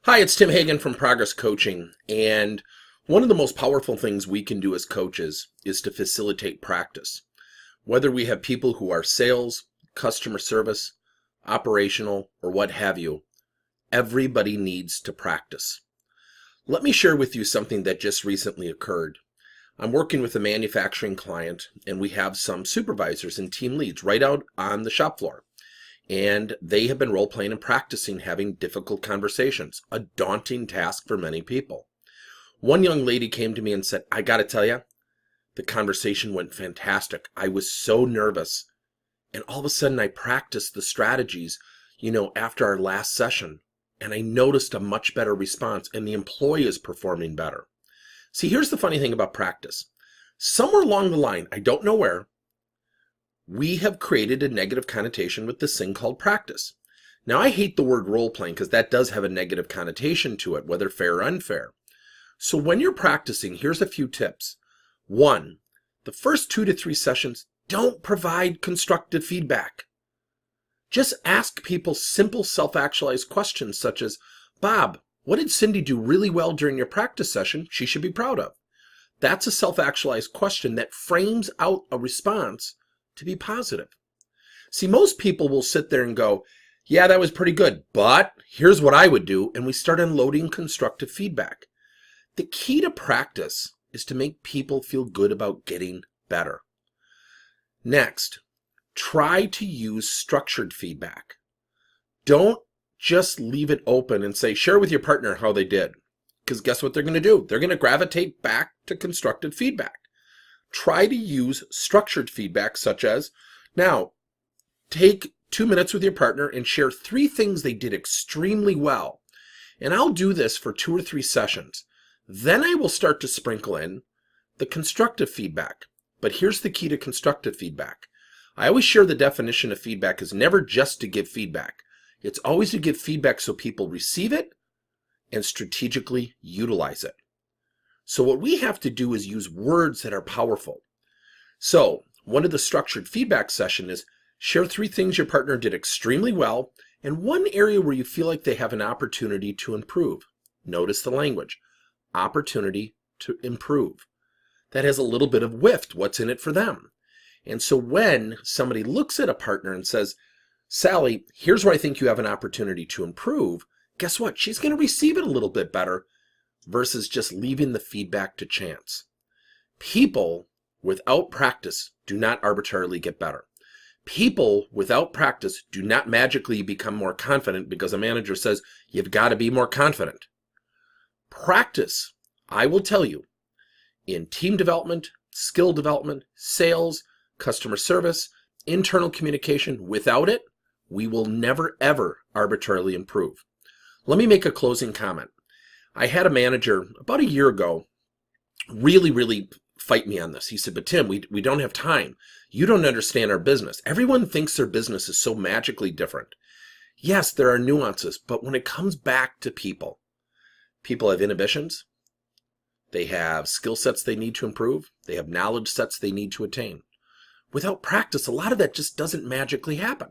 Hi, it's Tim Hagen from Progress Coaching, and one of the most powerful things we can do as coaches is to facilitate practice. Whether we have people who are sales, customer service, operational, or what have you, everybody needs to practice. Let me share with you something that just recently occurred. I'm working with a manufacturing client, and we have some supervisors and team leads right out on the shop floor. And they have been role-playing and practicing having difficult conversations, a daunting task for many people. One young lady came to me and said, I got to tell you, the conversation went fantastic. I was so nervous. And all of a sudden I practiced the strategies, after our last session. And I noticed a much better response, and the employee is performing better. See, here's the funny thing about practice. Somewhere along the line, I don't know where, we have created a negative connotation with this thing called practice. Now, I hate the word role-playing because that does have a negative connotation to it, whether fair or unfair. So when you're practicing, here's a few tips. 1, the first 2 to 3 sessions, don't provide constructive feedback. Just ask people simple self-actualized questions such as, Bob, what did Cindy do really well during your practice session she should be proud of? That's a self-actualized question that frames out a response to be positive. See, most people will sit there and go, yeah, that was pretty good, but here's what I would do, and we start unloading constructive feedback. The key to practice is to make people feel good about getting better. Next, try to use structured feedback. Don't just leave it open and say, share with your partner how they did, because guess what they're going to do? They're going to gravitate back to constructive feedback. Try to use structured feedback such as, now, take 2 minutes with your partner and share 3 things they did extremely well. And I'll do this for 2 or 3 sessions. Then I will start to sprinkle in the constructive feedback. But here's the key to constructive feedback. I always share the definition of feedback is never just to give feedback. It's always to give feedback so people receive it and strategically utilize it. So what we have to do is use words that are powerful. So one of the structured feedback session is share 3 things your partner did extremely well and 1 area where you feel like they have an opportunity to improve. Notice the language, opportunity to improve. That has a little bit of whiff, what's in it for them. And so when somebody looks at a partner and says, Sally, here's where I think you have an opportunity to improve, guess what? She's going to receive it a little bit better versus just leaving the feedback to chance. People without practice do not arbitrarily get better. People without practice do not magically become more confident because a manager says, you've got to be more confident. Practice, I will tell you, in team development, skill development, sales, customer service, internal communication, without it, we will never, ever arbitrarily improve. Let me make a closing comment. I had a manager about a year ago really fight me on this. He said, but Tim, we don't have time. You don't understand our business. Everyone thinks their business is so magically different. Yes, there are nuances, but when it comes back to people have inhibitions. They have skill sets they need to improve. They have knowledge sets they need to attain. Without practice, a lot of that just doesn't magically happen.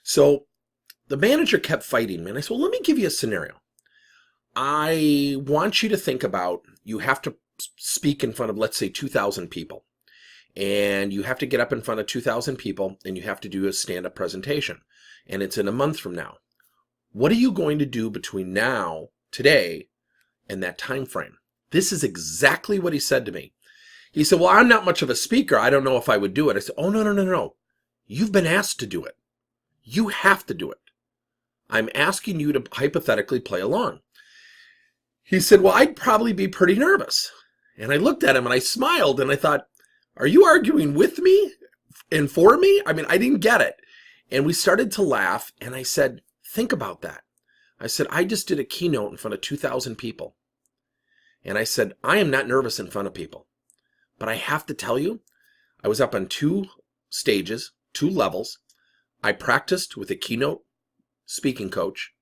So the manager kept fighting me, and I said, well, let me give you a scenario. I want you to think about, you have to speak in front of, let's say, 2,000 people. And you have to get up in front of 2,000 people and you have to do a stand-up presentation. And it's in a month from now. What are you going to do between now, today, and that time frame? This is exactly what he said to me. He said, well, I'm not much of a speaker. I don't know if I would do it. I said, oh, no. You've been asked to do it. You have to do it. I'm asking you to hypothetically play along. He said, well, I'd probably be pretty nervous. And I looked at him and I smiled and I thought, are you arguing with me and for me? I mean, I didn't get it. And we started to laugh and I said, think about that. I said, I just did a keynote in front of 2,000 people. And I said, I am not nervous in front of people. But I have to tell you, I was up on 2 stages, 2 levels. I practiced with a keynote speaking coach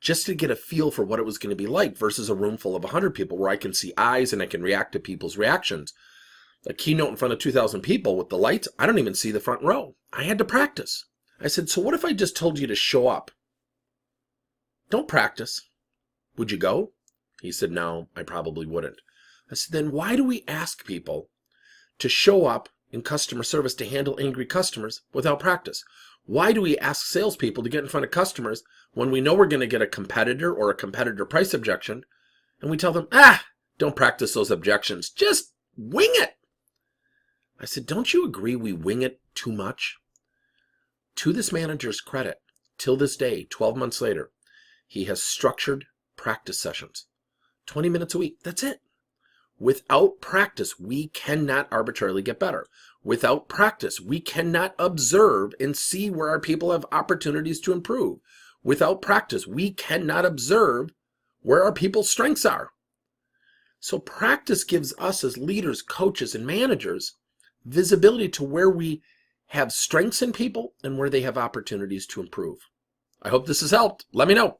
just to get a feel for what it was going to be like versus a room full of 100 people where I can see eyes and I can react to people's reactions. A keynote in front of 2,000 people with the lights, I don't even see the front row. I had to practice. I said, so what if I just told you to show up? Don't practice. Would you go? He said, no, I probably wouldn't. I said, then why do we ask people to show up in customer service to handle angry customers without practice? Why do we ask salespeople to get in front of customers when we know we're going to get a competitor or a competitor price objection, and we tell them, don't practice those objections, just wing it? I said, don't you agree we wing it too much? To this manager's credit, till this day, 12 months later, he has structured practice sessions, 20 minutes a week. That's it. Without practice, we cannot arbitrarily get better. Without practice, we cannot observe and see where our people have opportunities to improve. Without practice, we cannot observe where our people's strengths are. So practice gives us as leaders, coaches, and managers visibility to where we have strengths in people and where they have opportunities to improve. I hope this has helped. Let me know.